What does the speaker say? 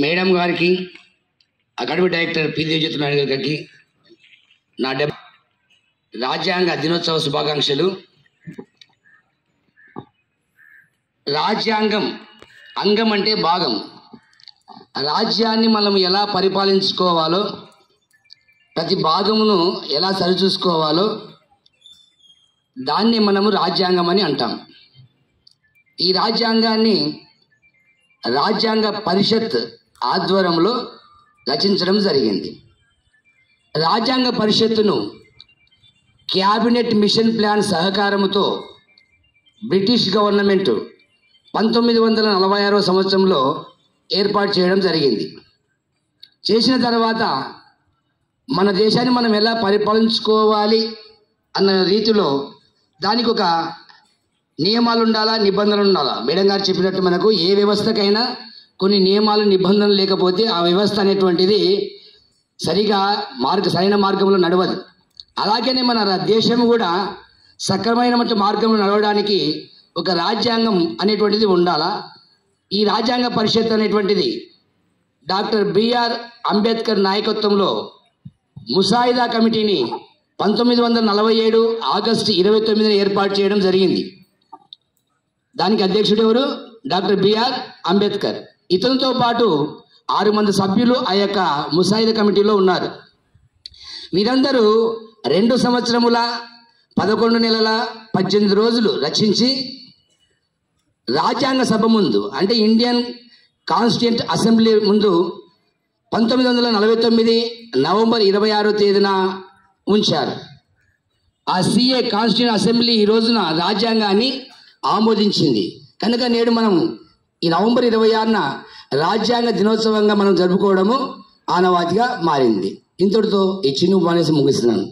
Madam గారికి, academy director P దేవజ్యోతి Naidu గారికి నా రాజ్యాంగ దినోత్సవ శుభాకాంక్షలు. రాజ్యాంగం అంగం అంటే భాగం. రాజ్యాన్ని మనం ఎలా పరిపాలించుకోవాలో, ప్రతి భాగమును ఎలా సరిచూసుకోవాలో దాన్ని మనము రాజ్యాంగం అని అంటాం. ఈ రాజ్యాంగాన్ని రాజ్యాంగ పరిషత్ ఆధ్వర్యంలో రచించడం జరిగింది. రాజ్యాంగ పరిషత్తును క్యాబినెట్ మిషన్ ప్లాన్ సహకారంతో బ్రిటిష్ గవర్నమెంట్ 1946వ సంవత్సరంలో ఏర్పాటు చేయడం జరిగింది. చేసిన తర్వాత మన దేశాన్ని మనం ఎలా పరిపాలించుకోవాలి అన్న రీతిలో దానికి ఒక నియమాలు ఉండాలా, నిబంధనలు ఉండాలా. మేడం గారు చెప్పినట్టు మనకు ఏ వ్యవస్థకైనా కొన్ని నియమాలు, నిబంధనలు లేకపోతే ఆ వ్యవస్థ అనేటువంటిది సరైన మార్గంలో నడవదు. అలాగనే మన దేశం కూడా సక్రమైన మార్గంలో నడవడానికి ఒక రాజ్యాంగం అనేటువంటిది ఉండాలా. ఈ రాజ్యాంగ పరిషత్ అనేటువంటిది డాక్టర్ బిఆర్ అంబేద్కర్ నాయకత్వంలో ముసాయిదా కమిటీని 1947 ఆగస్టు 29న ఏర్పాటు చేయడం జరిగింది. దానికి అధ్యక్షుడు ఎవరు? Doctor BR Ambedkar. ఇతనితో పాటు 6 మంది సభ్యులు ఆ యొక్క ముసాయిదా కమిటీలో ఉన్నారు. వీరందరూ 2 సంవత్సరముల 11 నెలల 18 రోజులు రచించి రాజ్యాంగ సభ ముందు, అంటే ఇండియన్ కాన్స్టిట్యూంట్ అసెంబ్లీ ముందు 1949 నవంబర్ 26వ తేదీన ఉంచారు. ఆ సిఏ కాన్స్టిట్యూంట్ అసెంబ్లీ ఈ రోజున రాజ్యాంగాన్ని ఆమోదించింది. కనుక నేడు మనం ఈ నవంబర్ 26న రాజ్యాంగ దినోత్సవంగా మనం జరుపుకోవడము ఆనవాయితీగా మారింది. ఇంతటితో ఈ చిన్న ఉపన్యాసం ముగిస్తున్నాను.